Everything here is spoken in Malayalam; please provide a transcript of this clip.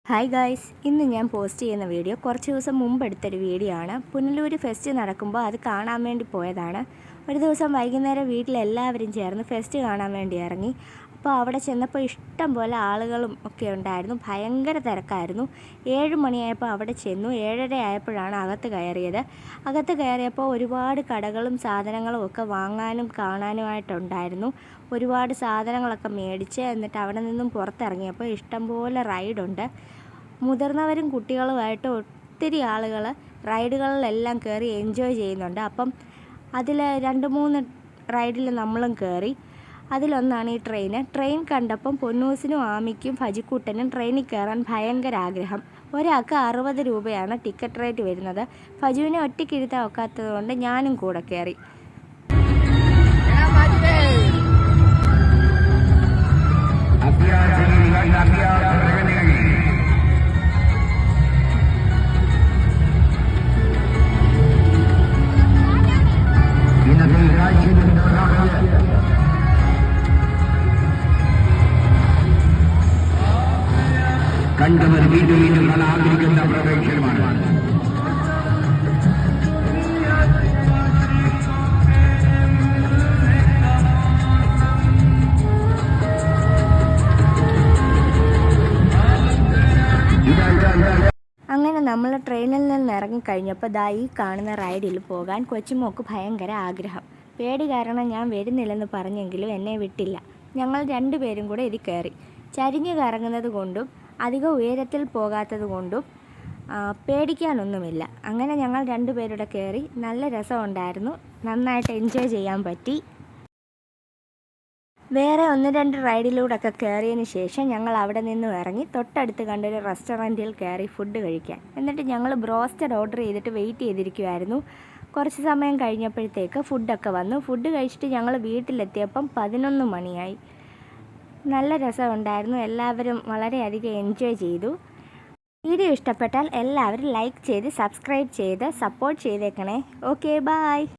ഹായ് ഗായ്സ്, ഇന്ന് ഞാൻ പോസ്റ്റ് ചെയ്യുന്ന വീഡിയോ കുറച്ച് ദിവസം മുമ്പ് എടുത്തൊരു വീഡിയോ ആണ്. പുനലൂർ ഫെസ്റ്റ് നടക്കുമ്പോൾ അത് കാണാൻ വേണ്ടി പോയതാണ്. ഒരു ദിവസം വൈകുന്നേരം വീട്ടിലെല്ലാവരും ചേർന്ന് ഫെസ്റ്റ് കാണാൻ വേണ്ടി ഇറങ്ങി. അപ്പോൾ അവിടെ ചെന്നപ്പോൾ ഇഷ്ടം പോലെ ആളുകളും ഒക്കെ ഉണ്ടായിരുന്നു. ഭയങ്കര തിരക്കായിരുന്നു. 7 മണിയായപ്പോൾ അവിടെ ചെന്നു. 7:30 ആയപ്പോഴാണ് അകത്ത് കയറിയത്. അകത്ത് കയറിയപ്പോൾ ഒരുപാട് കടകളും സാധനങ്ങളും ഒക്കെ വാങ്ങാനും കാണാനുമായിട്ടുണ്ടായിരുന്നു. ഒരുപാട് സാധനങ്ങളൊക്കെ മേടിച്ച് എന്നിട്ട് അവിടെ നിന്നും പുറത്തിറങ്ങിയപ്പോൾ ഇഷ്ടംപോലെ റൈഡുണ്ട്. മുതിർന്നവരും കുട്ടികളുമായിട്ട് ഒത്തിരി ആളുകൾ റൈഡുകളിലെല്ലാം കയറി എൻജോയ് ചെയ്യുന്നുണ്ട്. അപ്പം അതിൽ 2-3 റൈഡിൽ നമ്മളും കയറി. അതിലൊന്നാണ് ഈ ട്രെയിൻ കണ്ടപ്പം പൊന്നൂസിനും ആമിക്കും ഫജിക്കുട്ടനും ട്രെയിനിൽ കയറാൻ ഭയങ്കര ആഗ്രഹം. ഒരാൾക്ക് 60 രൂപയാണ് ടിക്കറ്റ് റേറ്റ് വരുന്നത്. ഫജുവിനെ ഒറ്റയ്ക്കിരുത്താൻ ഒക്കാത്തത് കൊണ്ട് ഞാനും കൂടെ കയറി. കണ്ടവർ വീണ്ടും വീണ്ടും ആഗ്രഹിക്കുന്ന പ്രവേശനമാണ്. അങ്ങനെ നമ്മൾ ട്രെയിനിൽ നിന്ന് ഇറങ്ങിക്കഴിഞ്ഞപ്പോൾ ഈ കാണുന്ന റൈഡിൽ പോകാൻ കൊച്ചുമോക്ക് ഭയങ്കര ആഗ്രഹം. പേടി കാരണം ഞാൻ വരുന്നില്ലെന്ന് പറഞ്ഞെങ്കിലും എന്നെ വിട്ടില്ല. ഞങ്ങൾ 2 പേരും കൂടെ ഇതിൽ കയറി. ചരിഞ്ഞ് കറങ്ങുന്നത് കൊണ്ടും അധികം ഉയരത്തിൽ പോകാത്തത് കൊണ്ടും പേടിക്കാനൊന്നുമില്ല. അങ്ങനെ ഞങ്ങൾ 2 പേരുടെ കയറി. നല്ല രസമുണ്ടായിരുന്നു. നന്നായിട്ട് എൻജോയ് ചെയ്യാൻ പറ്റി. വേറെ 1-2 റൈഡിലൂടെയൊക്കെ കയറിയതിന് ശേഷം ഞങ്ങൾ അവിടെ നിന്നും ഇറങ്ങി തൊട്ടടുത്ത് കണ്ടൊരു റെസ്റ്റോറൻറ്റിൽ കയറി ഫുഡ് കഴിക്കാൻ. എന്നിട്ട് ഞങ്ങൾ ബ്രോസ്റ്റഡ് ഓർഡർ ചെയ്തിട്ട് വെയിറ്റ് ചെയ്തിരിക്കുമായിരുന്നു. കുറച്ച് സമയം കഴിഞ്ഞപ്പോഴത്തേക്ക് ഫുഡൊക്കെ വന്നു. ഫുഡ് കഴിച്ചിട്ട് ഞങ്ങൾ വീട്ടിലെത്തിയപ്പം 11 മണിയായി. നല്ല രസമുണ്ടായിരുന്നു. എല്ലാവരും വളരെയധികം എൻജോയ് ചെയ്തു. വീഡിയോ ഇഷ്ടപ്പെട്ടാൽ എല്ലാവരും ലൈക്ക് ചെയ്ത് സബ്സ്ക്രൈബ് ചെയ്ത് സപ്പോർട്ട് ചെയ്തേക്കണേ. Okay, by.